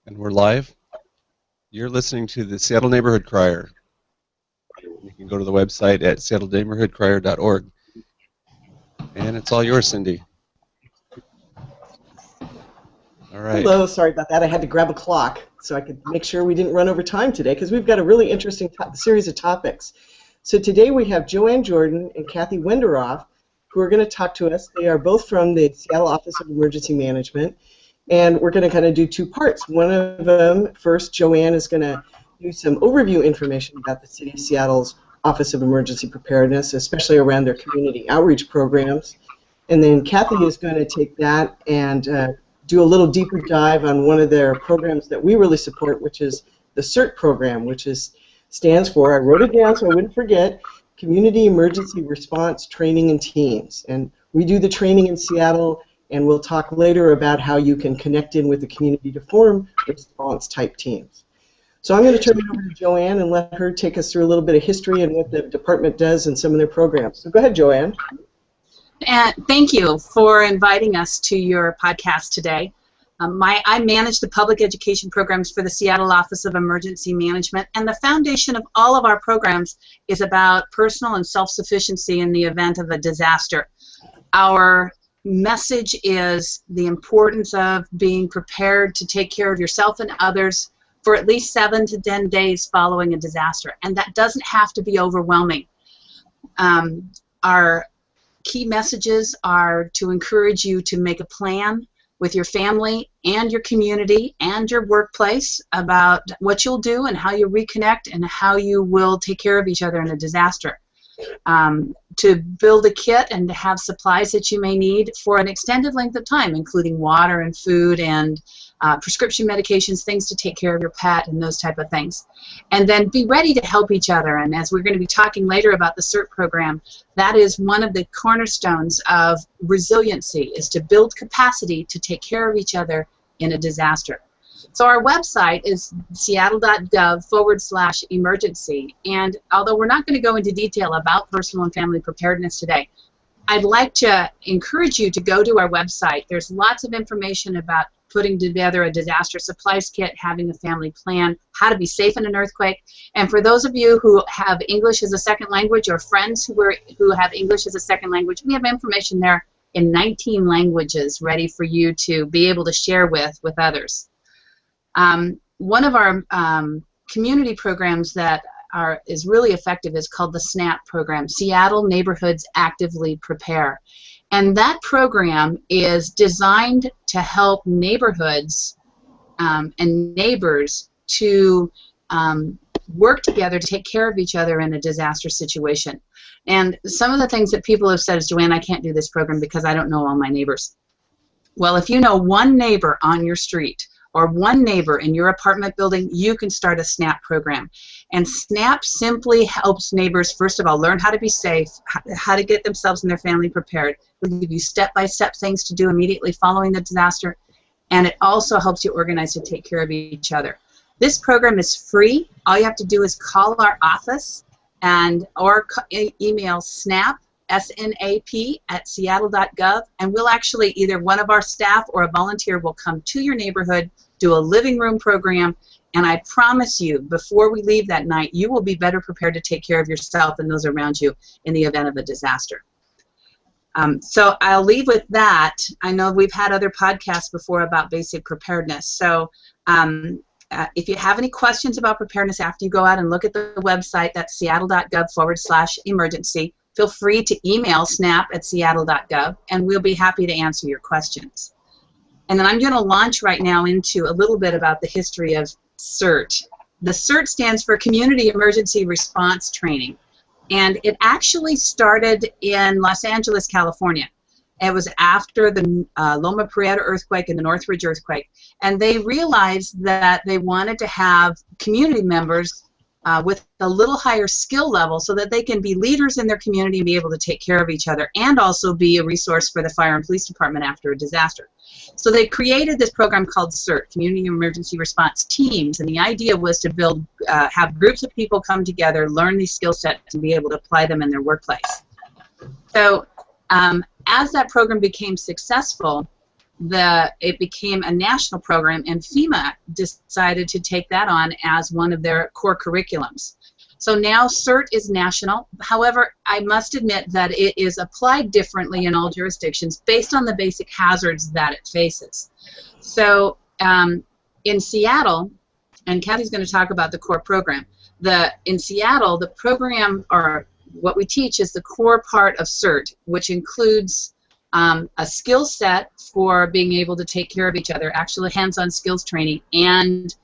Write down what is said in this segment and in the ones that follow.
And we're live. You're listening to the Seattle Neighborhood Crier. You can go to the website at seattleneighborhoodcrier.org. And it's all yours, Cindi. All right. Hello, sorry about that. I had to grab a clock so I could make sure we didn't run over time today because we've got a really interesting series of topics. So today we have JoAnn Jordan and Cathy Wenderoth who are going to talk to us. They are both from the Seattle Office of Emergency Management. And we're going to kind of do two parts. One of them, first, JoAnn is going to do some overview information about the City of Seattle's Office of Emergency Preparedness, especially around their community outreach programs. And then Cathy is going to take that and do a little deeper dive on one of their programs that we really support, which is the CERT program, which stands for, I wrote it down so I wouldn't forget, Community Emergency Response Training and Teams. And we do the training in Seattle, and we'll talk later about how you can connect in with the community to form response-type teams. So I'm going to turn it over to JoAnn and let her take us through a little bit of history and what the department does and some of their programs. So go ahead, JoAnn. Thank you for inviting us to your podcast today. I manage the public education programs for the Seattle Office of Emergency Management, and the foundation of all of our programs is about personal and self-sufficiency in the event of a disaster. Our message is the importance of being prepared to take care of yourself and others for at least 7 to 10 days following a disaster, and that doesn't have to be overwhelming. Our key messages are to encourage you to make a plan with your family and your community and your workplace about what you'll do and how you reconnect and how you will take care of each other in a disaster. To build a kit and to have supplies that you may need for an extended length of time, including water and food and prescription medications, things to take care of your pet and those type of things. And then be ready to help each other. And as we're going to be talking later about the CERT program, that is one of the cornerstones of resiliency, is to build capacity to take care of each other in a disaster. So our website is seattle.gov/emergency, and although we're not going to go into detail about personal and family preparedness today, I'd like to encourage you to go to our website. There's lots of information about putting together a disaster supplies kit, having a family plan, how to be safe in an earthquake, and for those of you who have English as a second language or friends who have English as a second language, we have information there in 19 languages ready for you to be able to share with others. One of our community programs that is really effective is called the SNAP program, Seattle Neighborhoods Actively Prepare. And that program is designed to help neighborhoods and neighbors to work together to take care of each other in a disaster situation. And some of the things that people have said is, JoAnn, I can't do this program because I don't know all my neighbors. Well, if you know one neighbor on your street or one neighbor in your apartment building, you can start a SNAP program. And SNAP simply helps neighbors, first of all, learn how to be safe, how to get themselves and their family prepared. It'll give you step-by-step things to do immediately following the disaster, and it also helps you organize to take care of each other. This program is free. All you have to do is call our office or email SNAP, SNAP, at seattle.gov, and we'll actually, either one of our staff or a volunteer will come to your neighborhood, do a living room program, and I promise you, before we leave that night, you will be better prepared to take care of yourself and those around you in the event of a disaster. So I'll leave with that. I know we've had other podcasts before about basic preparedness. So if you have any questions about preparedness after you go out and look at the website, that's seattle.gov/emergency, feel free to email snap@seattle.gov, and we'll be happy to answer your questions. And then I'm going to launch right now into a little bit about the history of CERT. The CERT stands for Community Emergency Response Training, and it actually started in Los Angeles, California. It was after the Loma Prieta earthquake and the Northridge earthquake, and they realized that they wanted to have community members with a little higher skill level so that they can be leaders in their community and be able to take care of each other and also be a resource for the fire and police department after a disaster. So they created this program called CERT, Community Emergency Response Teams, and the idea was to have groups of people come together, learn these skill sets, and be able to apply them in their workplace. So as that program became successful, it became a national program, and FEMA decided to take that on as one of their core curriculums. So now CERT is national. However, I must admit that it is applied differently in all jurisdictions based on the basic hazards that it faces. So in Seattle, and Cathy's going to talk about the core program. In Seattle, the program, or what we teach, is the core part of CERT, which includes a skill set for being able to take care of each other, actually hands-on skills training, and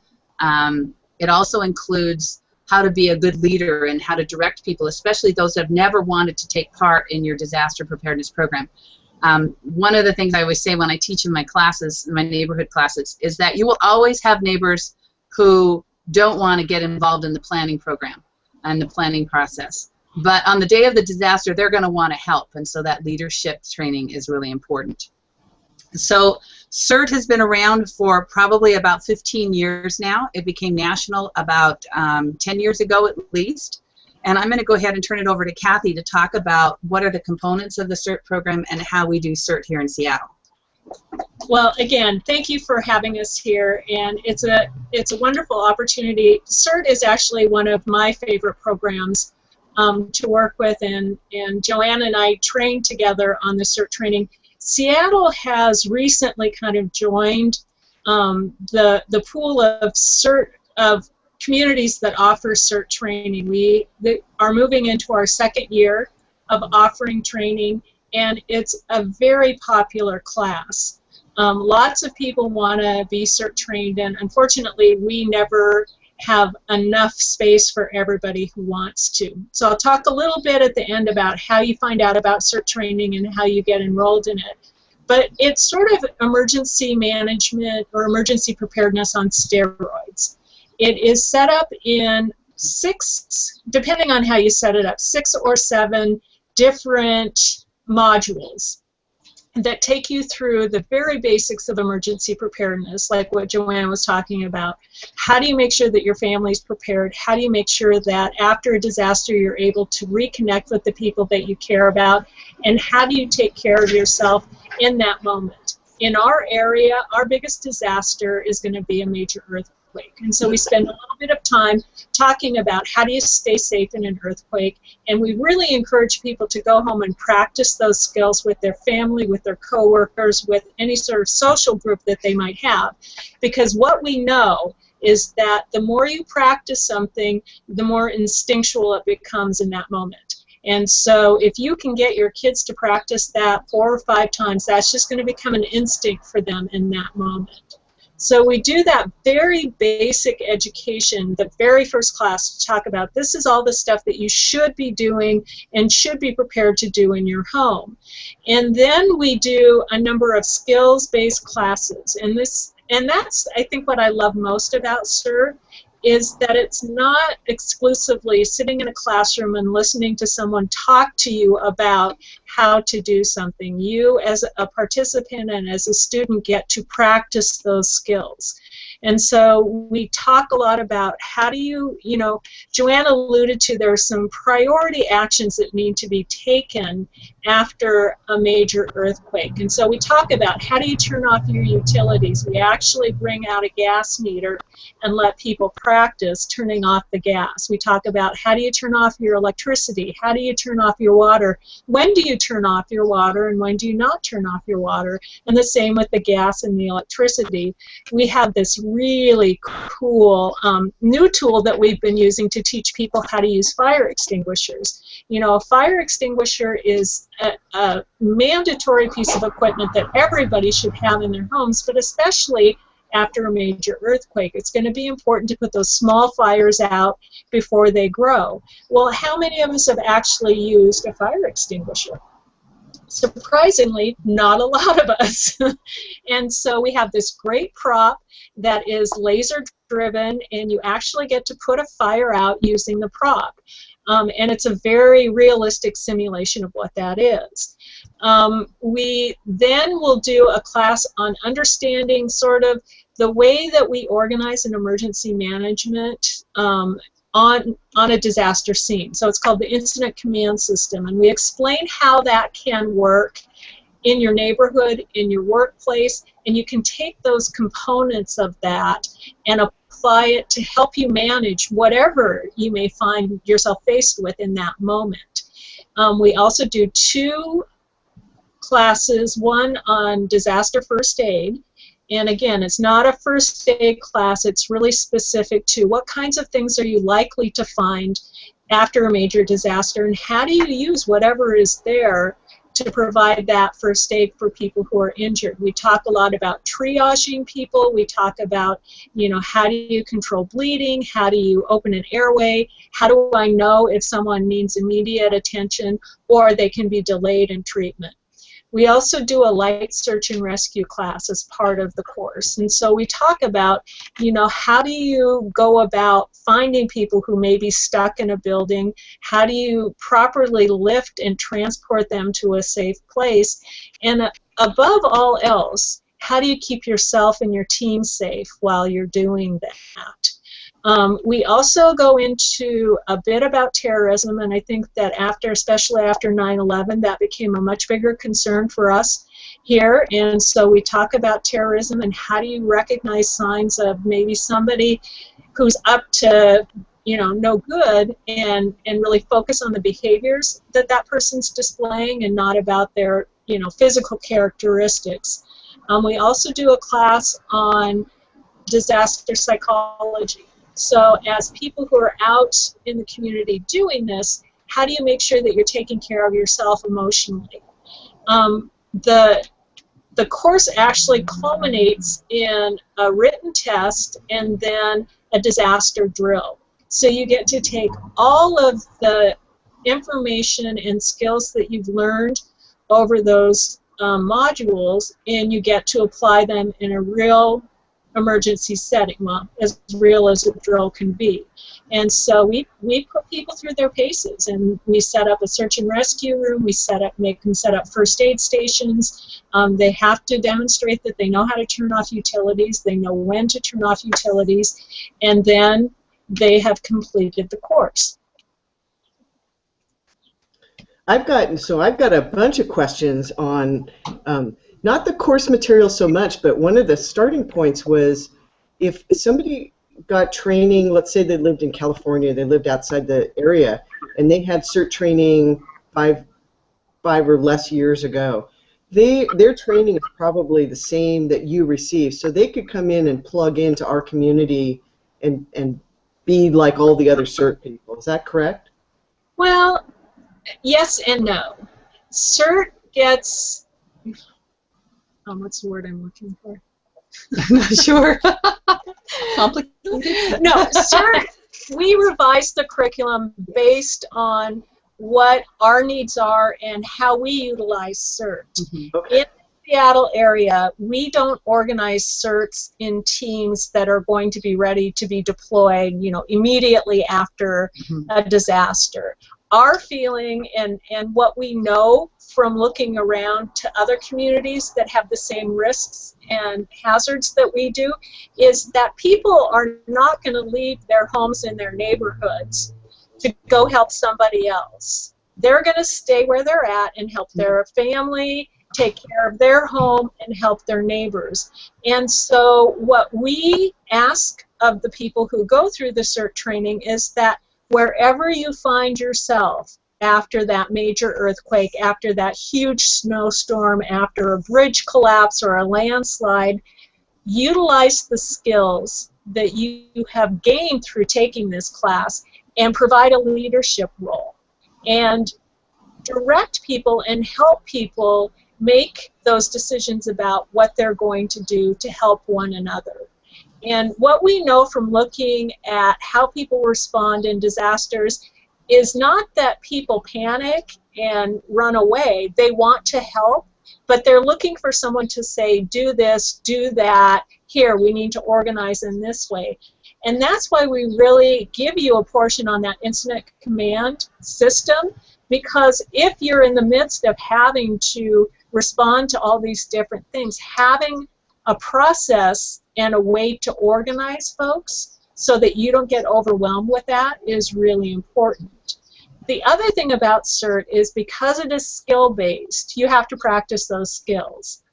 it also includes how to be a good leader and how to direct people, especially those that have never wanted to take part in your disaster preparedness program. One of the things I always say when I teach in my classes, in my neighborhood classes, is that you will always have neighbors who don't want to get involved in the planning program and the planning process. But on the day of the disaster, they're going to want to help, and so that leadership training is really important. So CERT has been around for probably about 15 years now. It became national about 10 years ago at least. And I'm going to go ahead and turn it over to Cathy to talk about what are the components of the CERT program and how we do CERT here in Seattle. Well, again, thank you for having us here, and it's a wonderful opportunity. CERT is actually one of my favorite programs to work with, and JoAnn and I trained together on the CERT training. Seattle has recently kind of joined the pool of CERT of communities that offer CERT training. We are moving into our second year of offering training, and it's a very popular class. Lots of people want to be CERT trained, and unfortunately we never have enough space for everybody who wants to. So I'll talk a little bit at the end about how you find out about CERT training and how you get enrolled in it. But it's sort of emergency management or emergency preparedness on steroids. It is set up in 6, depending on how you set it up, 6 or 7 different modules that take you through the very basics of emergency preparedness, like what JoAnn was talking about. How do you make sure that your family's prepared? How do you make sure that after a disaster you're able to reconnect with the people that you care about? And how do you take care of yourself in that moment? In our area, our biggest disaster is going to be a major earthquake. And so we spend a little bit of time talking about how do you stay safe in an earthquake, and we really encourage people to go home and practice those skills with their family, with their coworkers, with any sort of social group that they might have, because what we know is that the more you practice something, the more instinctual it becomes in that moment. And so if you can get your kids to practice that 4 or 5 times, that's just going to become an instinct for them in that moment. So we do that very basic education, the very first class, to talk about this is all the stuff that you should be doing and should be prepared to do in your home. And then we do a number of skills-based classes. And that's, I think, what I love most about CERT, is that it's not exclusively sitting in a classroom and listening to someone talk to you about how to do something. You, as a participant and as a student, get to practice those skills. And so we talk a lot about how do you know, JoAnn alluded to there are some priority actions that need to be taken after a major earthquake. And so we talk about how do you turn off your utilities. We actually bring out a gas meter and let people practice turning off the gas. We talk about how do you turn off your electricity, how do you turn off your water, when do you turn off your water, and when do you not turn off your water, and the same with the gas and the electricity. We have this really cool new tool that we've been using to teach people how to use fire extinguishers. You know, a fire extinguisher is a mandatory piece of equipment that everybody should have in their homes, but especially after a major earthquake. It's going to be important to put those small fires out before they grow. Well, how many of us have actually used a fire extinguisher? Surprisingly, not a lot of us. And so we have this great prop that is laser driven, and you actually get to put a fire out using the prop. And it's a very realistic simulation of what that is. We then will do a class on understanding sort of the way that we organize an emergency management on a disaster scene. So it's called the Incident Command System, and we explain how that can work in your neighborhood, in your workplace, and you can take those components of that and apply it to help you manage whatever you may find yourself faced with in that moment. We also do 2 classes, one on disaster first aid. And again, it's not a first aid class, it's really specific to what kinds of things are you likely to find after a major disaster, and how do you use whatever is there to provide that first aid for people who are injured. We talk a lot about triaging people. We talk about, how do you control bleeding? How do you open an airway? How do I know if someone needs immediate attention or they can be delayed in treatment? We also do a light search and rescue class as part of the course. And so we talk about, how do you go about finding people who may be stuck in a building? How do you properly lift and transport them to a safe place? And above all else, how do you keep yourself and your team safe while you're doing that? We also go into a bit about terrorism, and I think that especially after 9/11, that became a much bigger concern for us here. And so we talk about terrorism and how do you recognize signs of maybe somebody who's up to no good, and really focus on the behaviors that person's displaying and not about their physical characteristics. We also do a class on disaster psychology. So as people who are out in the community doing this, how do you make sure that you're taking care of yourself emotionally? The course actually culminates in a written test and then a disaster drill. So you get to take all of the information and skills that you've learned over those modules, and you get to apply them in a real emergency setting, well, as real as a drill can be. And so we put people through their paces, and we set up a search and rescue room. We make them set up first aid stations. They have to demonstrate that they know how to turn off utilities, they know when to turn off utilities, and then they have completed the course. I've got a bunch of questions on not the course material so much, but one of the starting points was if somebody got training, let's say they lived in California, they lived outside the area, and they had CERT training five or less years ago, their training is probably the same that you received, so they could come in and plug into our community and be like all the other CERT people. Is that correct? Well, yes and no. CERT gets... what's the word I'm looking for? I'm not sure. Complicated? No, CERT, we revise the curriculum based on what our needs are and how we utilize CERT. Mm-hmm. Okay. In the Seattle area, we don't organize CERTs in teams that are going to be ready to be deployed, immediately after a disaster. Our feeling and what we know from looking around to other communities that have the same risks and hazards that we do is that people are not going to leave their homes and their neighborhoods to go help somebody else. They're going to stay where they're at and help their family, take care of their home, and help their neighbors. And so what we ask of the people who go through the CERT training is that wherever you find yourself after that major earthquake, after that huge snowstorm, after a bridge collapse or a landslide, utilize the skills that you have gained through taking this class and provide a leadership role and direct people and help people make those decisions about what they're going to do to help one another. And what we know from looking at how people respond in disasters is not that people panic and run away. They want to help, but they're looking for someone to say, do this, do that, here, we need to organize in this way. And that's why we really give you a portion on that incident command system, because if you're in the midst of having to respond to all these different things, having a process and a way to organize folks so that you don't get overwhelmed with that is really important. the other thing about CERT is because it is skill-based, you have to practice those skills.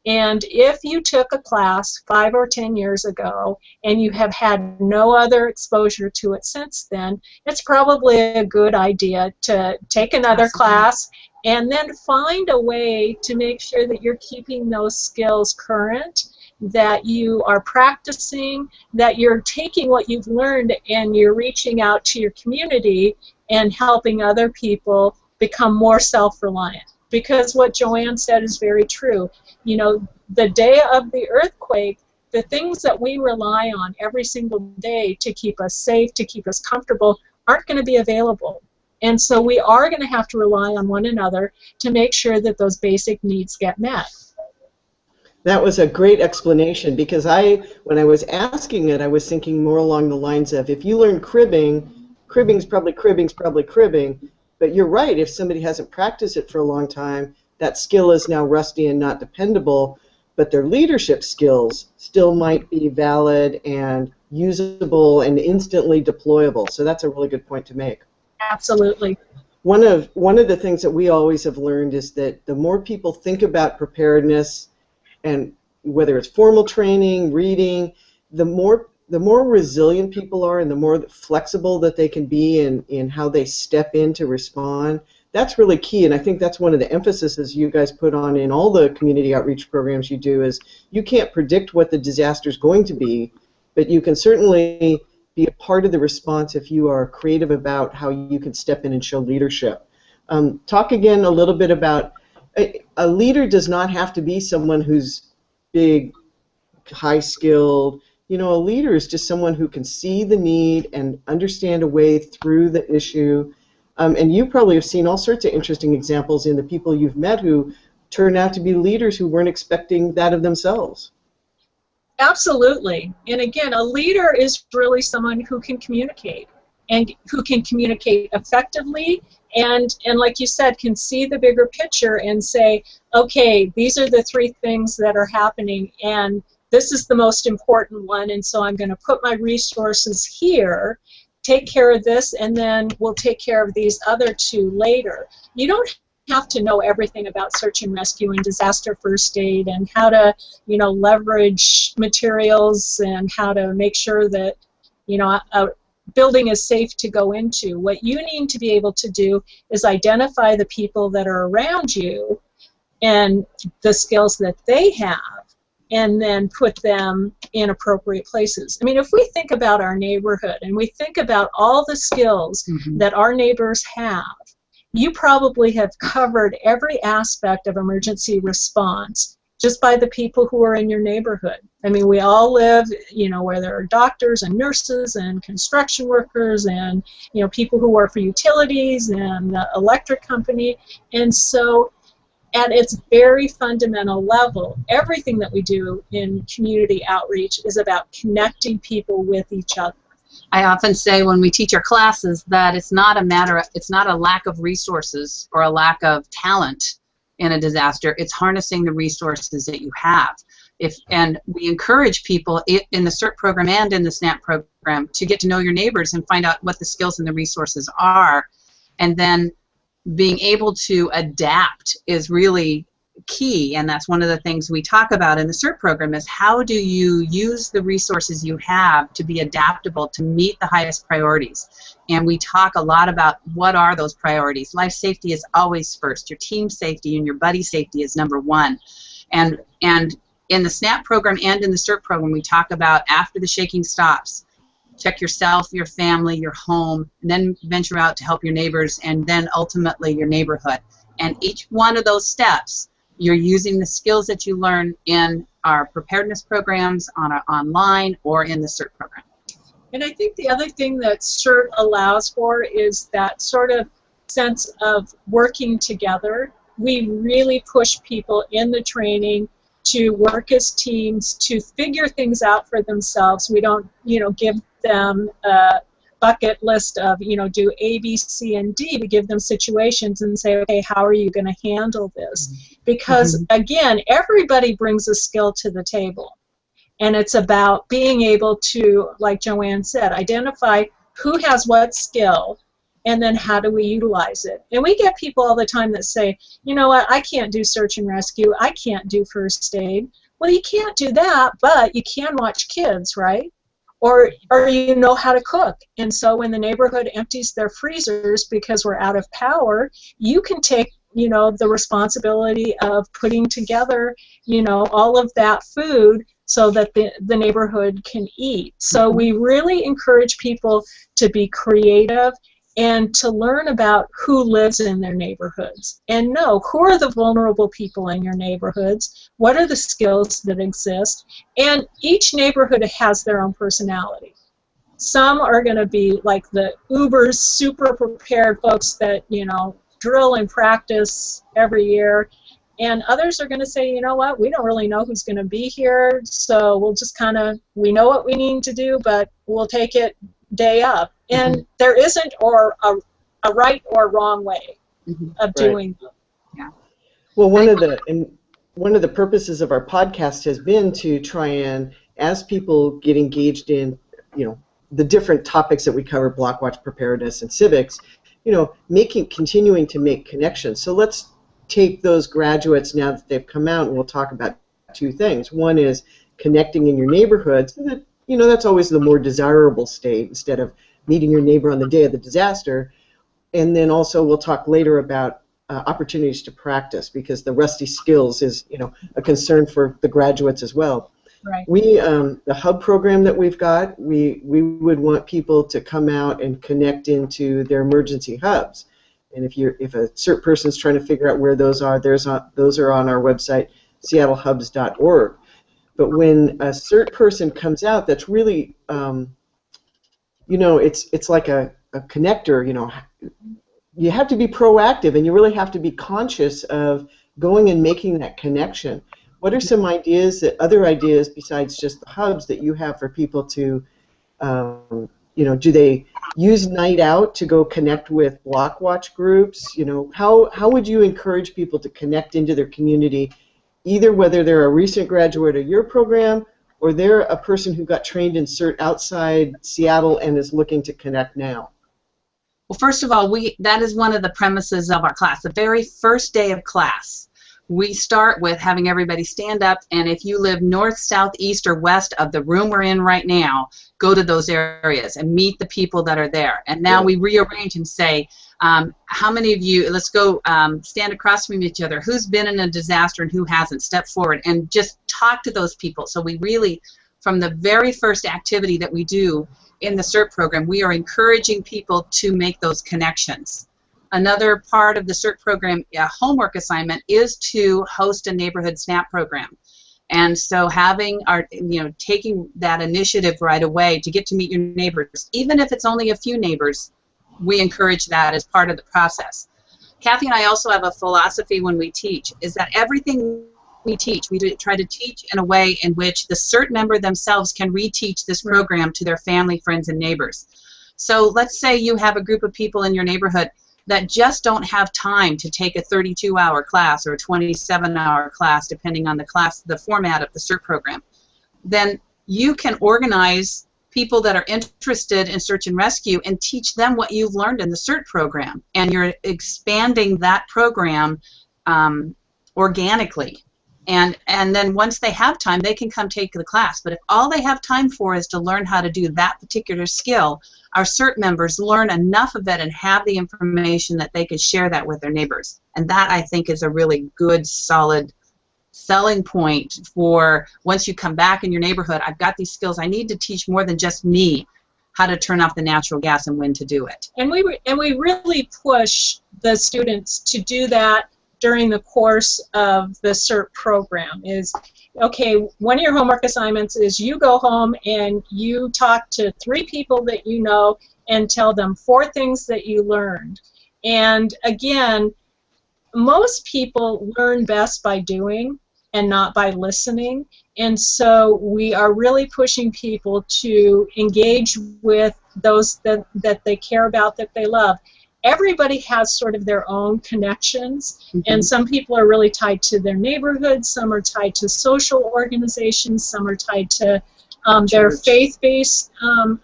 And if you took a class 5 or 10 years ago and you have had no other exposure to it since then, it's probably a good idea to take another class and then find a way to make sure that you're keeping those skills current, that you are practicing, that you're taking what you've learned and you're reaching out to your community and helping other people become more self-reliant. Because what JoAnn said is very true. You know, the day of the earthquake, the things that we rely on every single day to keep us safe, to keep us comfortable, aren't going to be available. And so we are going to have to rely on one another to make sure that those basic needs get met. That was a great explanation, because when I was asking it, I was thinking more along the lines of, if you learn cribbing's probably cribbing, but you're right, if somebody hasn't practiced it for a long time, that skill is now rusty and not dependable, but their leadership skills still might be valid and usable and instantly deployable. So that's a really good point to make. Absolutely. One of the things that we always have learned is that the more people think about preparedness, and whether it's formal training, reading, the more resilient people are and the more flexible that they can be in how they step in to respond. That's really key, and I think that's one of the emphases you guys put on in all the community outreach programs you do, is you can't predict what the disaster is going to be, but you can certainly be a part of the response if you are creative about how you can step in and show leadership. Talk again a little bit about, a leader does not have to be someone who's big, high-skilled. You know, a leader is just someone who can see the need and understand a way through the issue. And you probably have seen all sorts of interesting examples in the people you've met who turn out to be leaders who weren't expecting that of themselves. Absolutely. And again, a leader is really someone who can communicate, and who can communicate effectively, and like you said, can see the bigger picture and say, okay, these are the 3 things that are happening, and this is the most important one, and so I'm going to put my resources here, take care of this, and then we'll take care of these other 2 later. You don't have to know everything about search and rescue and disaster first aid and how to, you know, leverage materials and how to make sure that, you know, a building is safe to go into. What you need to be able to do is identify the people that are around you and the skills that they have, and then put them in appropriate places. I mean, if we think about our neighborhood and we think about all the skills that our neighbors have, you probably have covered every aspect of emergency response just by the people who are in your neighborhood. I mean, we all live, you know, where there are doctors and nurses and construction workers and, you know, people who work for utilities and the electric company. And so at its very fundamental level, everything that we do in community outreach is about connecting people with each other. I often say when we teach our classes that it's not a lack of resources or a lack of talent in a disaster. It's harnessing the resources that you have. And we encourage people in the CERT program and in the SNAP program to get to know your neighbors and find out what the skills and the resources are, and then being able to adapt is really key, and that's one of the things we talk about in the CERT program, is how do you use the resources you have to be adaptable to meet the highest priorities. And we talk a lot about what are those priorities. Life safety is always first. Your team safety and your buddy safety is number 1. And in the SNAP program and in the CERT program, we talk about after the shaking stops, check yourself, your family, your home, and then venture out to help your neighbors, and then ultimately your neighborhood. And each one of those steps, you're using the skills that you learn in our preparedness programs, online, or in the CERT program. And I think the other thing that CERT allows for is that sort of sense of working together. We really push people in the training to work as teams, to figure things out for themselves. We don't, you know, give them a bucket list of, you know, do A, B, C, and D. We give them situations and say, okay, how are you going to handle this? Because, again, everybody brings a skill to the table. And it's about being able to, like JoAnn said, identify who has what skill, and then how do we utilize it? And we get people all the time that say, you know what, I can't do search and rescue, I can't do first aid. Well, you can't do that, but you can watch kids, right? Or you know how to cook. And so when the neighborhood empties their freezers because we're out of power, you can take, you know, the responsibility of putting together, you know, all of that food so that the neighborhood can eat. So we really encourage people to be creative and to learn about who lives in their neighborhoods and know who are the vulnerable people in your neighborhoods, what are the skills that exist, and each neighborhood has their own personality. Some are going to be like the uber super prepared folks that, you know, drill and practice every year, and others are going to say, you know what, we don't really know who's going to be here, so we'll just kind of, we know what we need to do, but we'll take it day up. And there isn't a right or wrong way of doing them. Yeah. Well, one of the purposes of our podcast has been to try and, as people get engaged in, you know, the different topics that we cover, block watch, preparedness, and civics, you know, continuing to make connections. So let's take those graduates now that they've come out, and we'll talk about two things. One is connecting in your neighborhoods. You know, that's always the more desirable state instead of meeting your neighbor on the day of the disaster. And then also we'll talk later about opportunities to practice, because the rusty skills is, you know, a concern for the graduates as well. Right. We, the hub program that we've got, we would want people to come out and connect into their emergency hubs. And if a CERT person's trying to figure out where those are, those are on our website, seattlehubs.org. But when a CERT person comes out, that's really, you know, it's like a connector. You know, you have to be proactive, and you really have to be conscious of going and making that connection. What are some other ideas besides just the hubs that you have for people to, you know, do they use night out to go connect with block watch groups? You know, how would you encourage people to connect into their community, either whether they're a recent graduate of your program or they're a person who got trained in CERT outside Seattle and is looking to connect now? Well, first of all, that is one of the premises of our class. The very first day of class, we start with having everybody stand up, and if you live north, south, east, or west of the room we're in right now, go to those areas and meet the people that are there. And now we rearrange and say, how many of you, let's go stand across from each other, who's been in a disaster and who hasn't, step forward and just talk to those people. So we really, from the very first activity that we do in the CERT program, we are encouraging people to make those connections. Another part of the CERT program, homework assignment, is to host a neighborhood SNAP program. And so having taking that initiative right away to get to meet your neighbors, even if it's only a few neighbors, we encourage that as part of the process. Cathy and I also have a philosophy when we teach, is that everything we teach, we try to teach in a way in which the CERT member themselves can reteach this program to their family, friends, and neighbors. So let's say you have a group of people in your neighborhood that just don't have time to take a 32-hour class or a 27-hour class, depending on the format of the CERT program. Then you can organize people that are interested in search and rescue and teach them what you've learned in the CERT program. And you're expanding that program organically. And then once they have time, they can come take the class. But if all they have time for is to learn how to do that particular skill, our CERT members learn enough of it and have the information that they can share that with their neighbors. And that, I think, is a really good, solid selling point for once you come back in your neighborhood, I've got these skills. I need to teach more than just me how to turn off the natural gas and when to do it. And we really push the students to do that during the course of the CERT program. Is, okay, one of your homework assignments is you go home and you talk to 3 people that you know and tell them 4 things that you learned. And again, most people learn best by doing and not by listening. And so we are really pushing people to engage with those that they care about, that they love. Everybody has sort of their own connections, and some people are really tied to their neighborhood, some are tied to social organizations, some are tied to their faith-based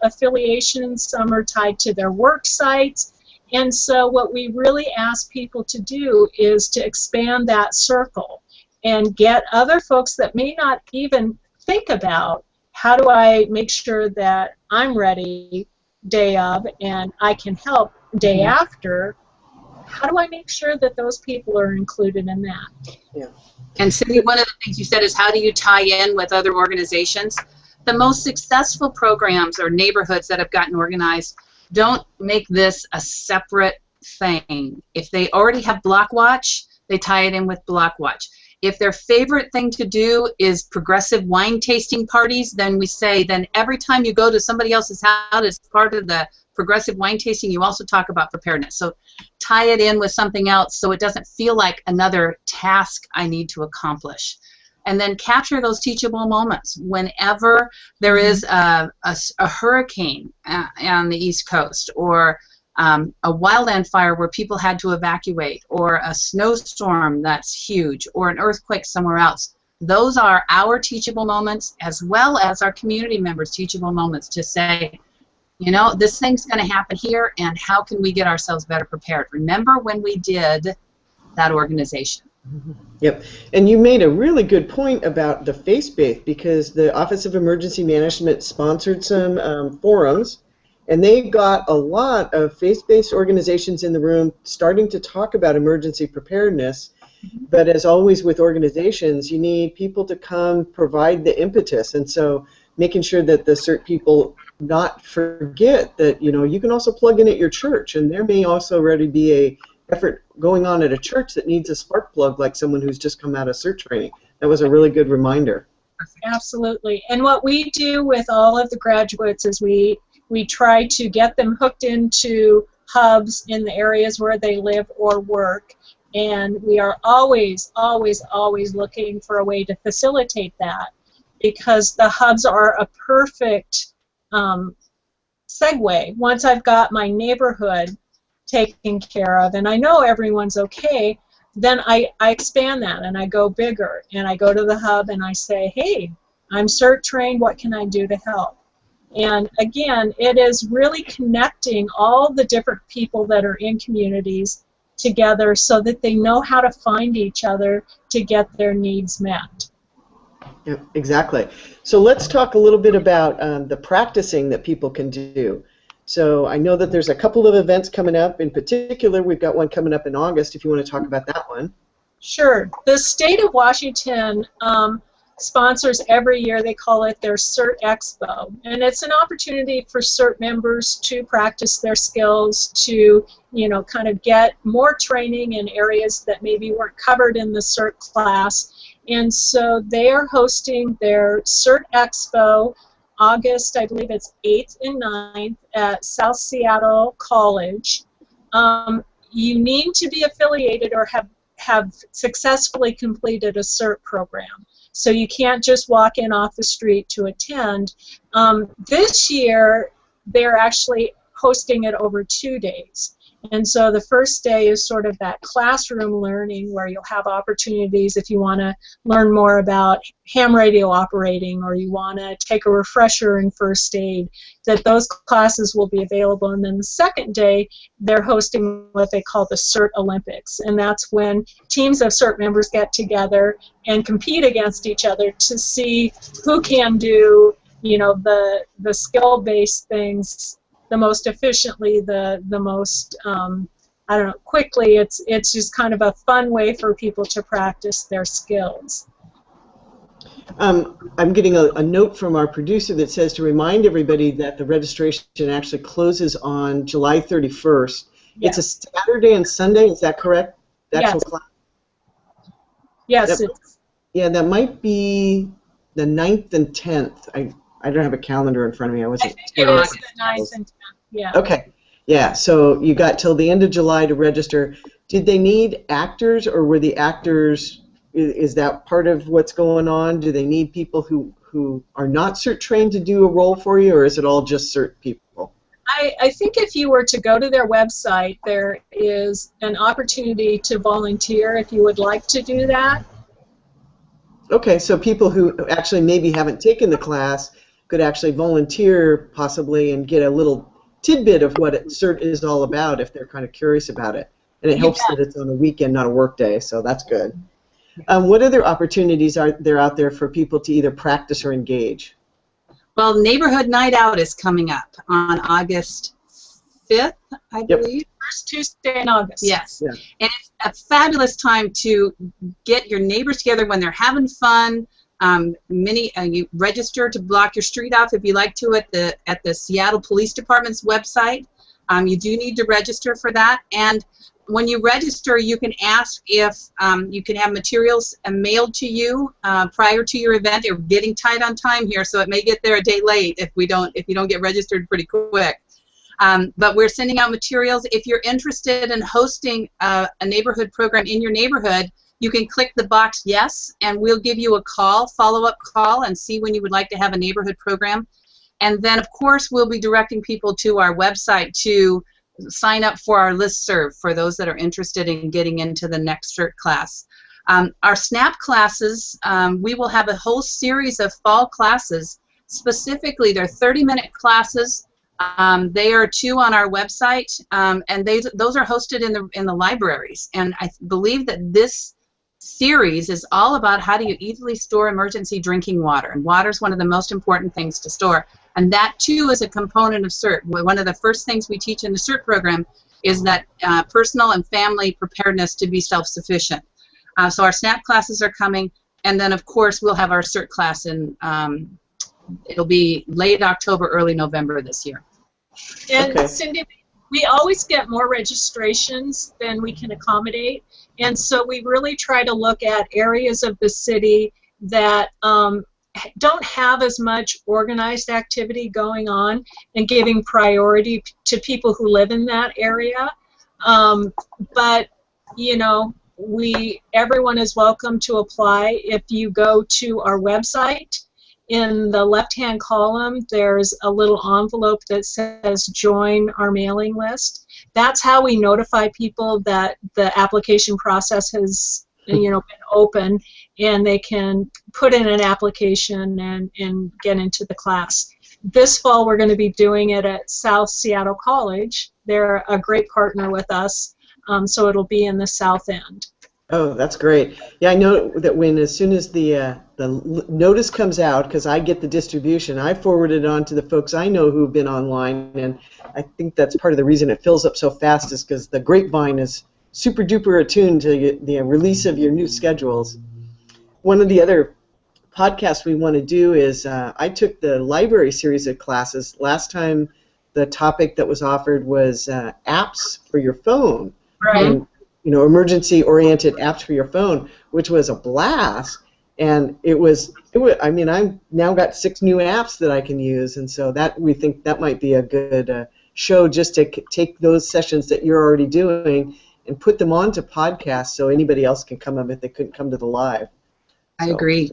affiliations, some are tied to their work sites, And so what we really ask people to do is to expand that circle and get other folks that may not even think about how do I make sure that I'm ready day of and I can help day after. How do I make sure that those people are included in that? Yeah. And Cindi, one of the things you said is how do you tie in with other organizations? The most successful programs or neighborhoods that have gotten organized don't make this a separate thing. If they already have Block Watch, they tie it in with Block Watch. If their favorite thing to do is progressive wine tasting parties, then we say, then every time you go to somebody else's house as part of the progressive wine tasting, you also talk about preparedness. So tie it in with something else so it doesn't feel like another task I need to accomplish. And then capture those teachable moments. Whenever there is a hurricane on the East Coast, or a wildland fire where people had to evacuate, or a snowstorm that's huge, or an earthquake somewhere else, those are our teachable moments as well as our community members' teachable moments to say, you know, this thing's going to happen here, and how can we get ourselves better prepared? Remember when we did that organization. Yep, and you made a really good point about the faith-based, because the Office of Emergency Management sponsored some forums, and they got a lot of faith-based organizations in the room starting to talk about emergency preparedness. But as always with organizations, you need people to come provide the impetus, and so making sure that the CERT people not forget that, you know, you can also plug in at your church, and there may also already be a effort going on at a church that needs a spark plug, like someone who's just come out of CERT training. That was a really good reminder. Absolutely. And what we do with all of the graduates is we try to get them hooked into hubs in the areas where they live or work, and we are always, always, always looking for a way to facilitate that, because the hubs are a perfect segue. Once I've got my neighborhood taken care of and I know everyone's okay, then I expand that and I go bigger and I go to the hub and I say, hey, I'm CERT trained, what can I do to help? And again, it is really connecting all the different people that are in communities together so that they know how to find each other to get their needs met. Yeah, exactly. So let's talk a little bit about the practicing that people can do. So I know that there's a couple of events coming up. In particular, we've got one coming up in August, if you want to talk about that one. Sure. The state of Washington sponsors every year, they call it their CERT Expo. And it's an opportunity for CERT members to practice their skills, to, you know, kind of get more training in areas that maybe weren't covered in the CERT class. And so they are hosting their CERT Expo August, I believe it's 8th and 9th at South Seattle College. You need to be affiliated or have successfully completed a CERT program. So you can't just walk in off the street to attend. This year, they're actually hosting it over 2 days. And so the first day is sort of that classroom learning where you'll have opportunities if you want to learn more about ham radio operating or you want to take a refresher in first aid, that those classes will be available. And then the second day, they're hosting what they call the CERT Olympics. And that's when teams of CERT members get together and compete against each other to see who can do, you know, the skill-based things the most efficiently, the most, I don't know, quickly. It's just kind of a fun way for people to practice their skills. I'm getting a note from our producer that says to remind everybody that the registration actually closes on July 31st. Yes. It's a Saturday and Sunday, is that correct? The Yes. actual class? Yes. Yeah, that might be the 9th and 10th. I don't have a calendar in front of me. I wasn't. I think it is the 9th and 10th. Yeah. Okay. Yeah. So you got till the end of July to register. Did they need actors, or were the actors? Is that part of what's going on? Do they need people who are not CERT trained to do a role for you, or is it all just CERT people? I think if you were to go to their website, there is an opportunity to volunteer if you would like to do that. Okay. So people who actually maybe haven't taken the class could actually volunteer possibly and get a little tidbit of what CERT is all about if they're kind of curious about it. And it helps that it's on a weekend, not a work day, so that's good. What other opportunities are there out there for people to either practice or engage? Well, Neighborhood Night Out is coming up on August 5th, I believe. First Tuesday in August. Yes. Yeah. And it's a fabulous time to get your neighbors together when they're having fun. You register to block your street off if you like to at the Seattle Police Department's website. You do need to register for that. And when you register, you can ask if you can have materials mailed to you prior to your event. They're getting tight on time here, so it may get there a day late if you don't get registered pretty quick. But we're sending out materials. If you're interested in hosting a neighborhood program in your neighborhood, you can click the box yes, and we'll give you a follow-up call, and see when you would like to have a neighborhood program. And then, of course, we'll be directing people to our website to sign up for our listserv for those that are interested in getting into the next CERT class. Our SNAP classes, we will have a whole series of fall classes. Specifically, they're 30-minute classes. They are 2 on our website, and those are hosted in the libraries. And I believe that this series is all about how do you easily store emergency drinking water. And water is one of the most important things to store. And that, too, is a component of CERT. One of the first things we teach in the CERT program is that personal and family preparedness to be self-sufficient. So our SNAP classes are coming, and then, of course, we'll have our CERT class in, it'll be late October, early November this year. And Okay. Cindi, we always get more registrations than we can accommodate, and so we really try to look at areas of the city that don't have as much organized activity going on and giving priority to people who live in that area. But, you know, everyone is welcome to apply. If you go to our website, in the left-hand column, there's a little envelope that says join our mailing list. That's how we notify people that the application process has been open, and they can put in an application and get into the class. This fall we're going to be doing it at South Seattle College. They're a great partner with us, so it'll be in the South End. Oh, that's great. Yeah, I know that as soon as the notice comes out, because I get the distribution, I forward it on to the folks I know who've been online, and I think that's part of the reason it fills up so fast is because the grapevine is super duper attuned to the release of your new schedules. One of the other podcasts we want to do is I took the library series of classes. Last time the topic that was offered was apps for your phone. Right. And, emergency-oriented apps for your phone, which was a blast. And it was. I mean, I've now got 6 new apps that I can use, and so we think that might be a good show just to take those sessions that you're already doing and put them onto podcasts so anybody else can come up if they couldn't come to the live. I agree.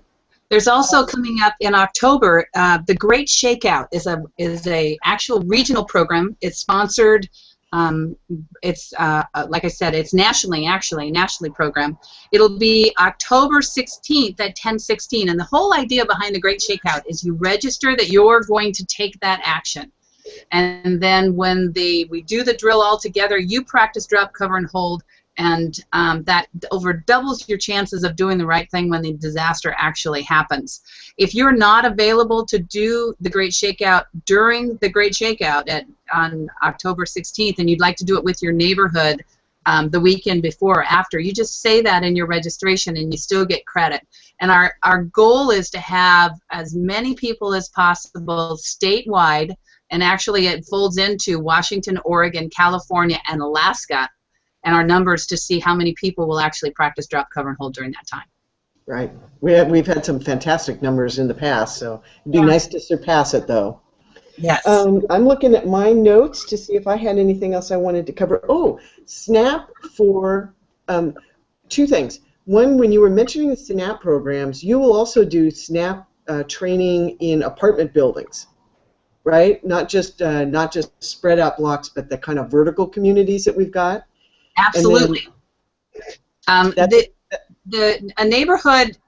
There's also coming up in October, the Great Shakeout is a actual regional program. It's sponsored. It's like I said, it's nationally program. It'll be October 16th at 10:16, and the whole idea behind the Great Shakeout is you register that you're going to take that action, and then when we do the drill all together, you practice drop, cover, and hold, and that over doubles your chances of doing the right thing when the disaster actually happens. If you're not available to do the Great Shakeout during the Great Shakeout on October 16th, and you'd like to do it with your neighborhood the weekend before or after, you just say that in your registration and you still get credit. And our goal is to have as many people as possible statewide, and actually it folds into Washington, Oregon, California, and Alaska, and our numbers to see how many people will actually practice drop, cover, and hold during that time. Right. We've had some fantastic numbers in the past, so it'd be nice to surpass it, though. Yes. I'm looking at my notes to see if I had anything else I wanted to cover. Oh, SNAP for 2 things. One, when you were mentioning the SNAP programs, you will also do SNAP training in apartment buildings, right? Not just spread out blocks, but the kind of vertical communities that we've got. Absolutely. A neighborhood,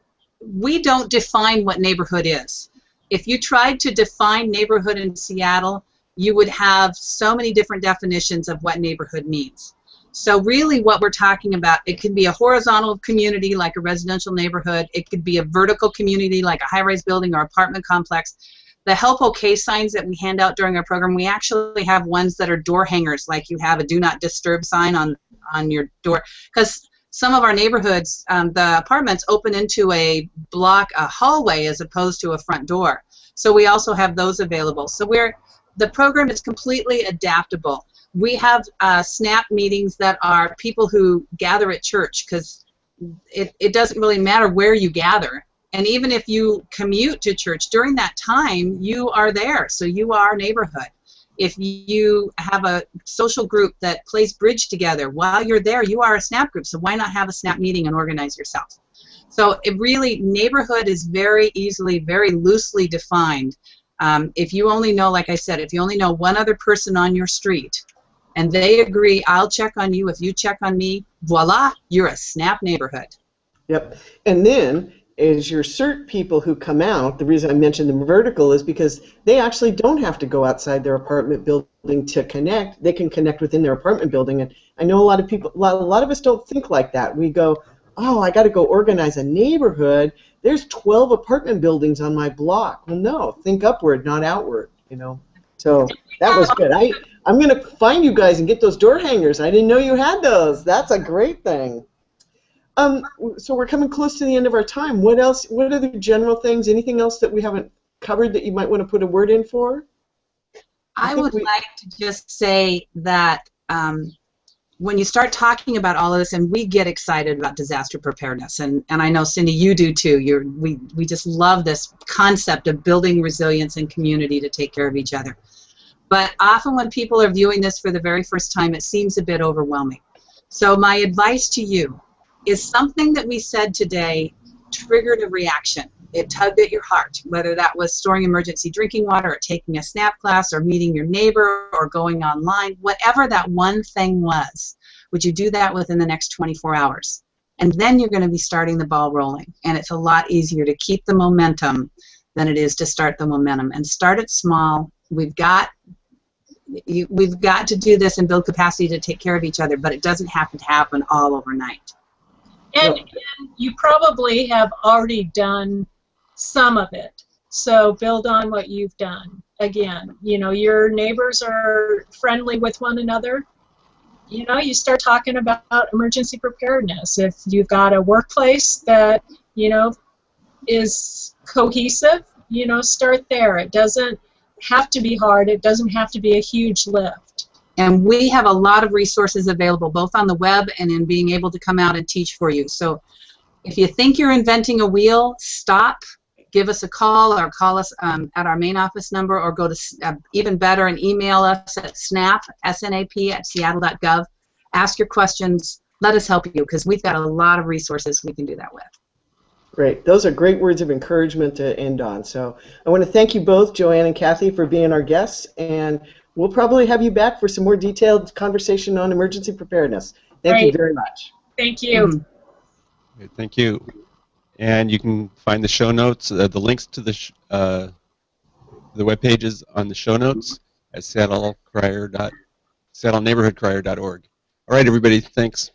we don't define what neighborhood is. If you tried to define neighborhood in Seattle, you would have so many different definitions of what neighborhood means. So really what we're talking about, it could be a horizontal community like a residential neighborhood. It could be a vertical community like a high-rise building or apartment complex. The Help OK signs that we hand out during our program, we actually have ones that are door hangers, like you have a Do Not Disturb sign on your door. Because some of our neighborhoods, the apartments open into a hallway as opposed to a front door. So we also have those available. So the program is completely adaptable. We have SNAP meetings that are people who gather at church, because it doesn't really matter where you gather. And even if you commute to church, during that time, you are there, so you are a neighborhood. If you have a social group that plays bridge together, while you're there, you are a SNAP group, so why not have a SNAP meeting and organize yourself? So it really, neighborhood is very easily, very loosely defined. If you only know, like I said, if you only know one other person on your street, and they agree, I'll check on you, if you check on me, voila, you're a SNAP neighborhood. Yep. And then, as your CERT people who come out, the reason I mentioned the vertical is because they actually don't have to go outside their apartment building to connect. They can connect within their apartment building. And I know a lot of people, a lot of us don't think like that. We go, oh, I got to go organize a neighborhood. There's 12 apartment buildings on my block. Well, no, think upward, not outward, you know. So that was good. I'm going to find you guys and get those door hangers. I didn't know you had those. That's a great thing. So we're coming close to the end of our time. What else? What are the general things? Anything else that we haven't covered that you might want to put a word in for? I would like to just say that when you start talking about all of this, and we get excited about disaster preparedness, and I know, Cindi, you do too. We just love this concept of building resilience in community to take care of each other. But often when people are viewing this for the very first time, it seems a bit overwhelming. So my advice to you is something that we said today triggered a reaction. It tugged at your heart, whether that was storing emergency drinking water or taking a SNAP class or meeting your neighbor or going online, whatever that one thing was. Would you do that within the next 24 hours? And then you're going to be starting the ball rolling. And it's a lot easier to keep the momentum than it is to start the momentum. And start it small. We've got to do this and build capacity to take care of each other, but it doesn't have to happen all overnight. And you probably have already done some of it. So build on what you've done. Again, you know, your neighbors are friendly with one another. You know, you start talking about emergency preparedness. If you've got a workplace that, you know, is cohesive, you know, start there. It doesn't have to be hard. It doesn't have to be a huge lift. And we have a lot of resources available, both on the web and in being able to come out and teach for you. So if you think you're inventing a wheel, stop, give us a call, or call us at our main office number, or go to, even better, and email us at snap@seattle.gov. Ask your questions. Let us help you, because we've got a lot of resources we can do that with. Great. Those are great words of encouragement to end on. So I want to thank you both, JoAnn and Cathy, for being our guests, and we'll probably have you back for some more detailed conversation on emergency preparedness. Thank you very much. Thank you. Okay, thank you. And you can find the show notes, the links to the web pages on the show notes at seattleneighborhoodcrier.org. All right, everybody. Thanks.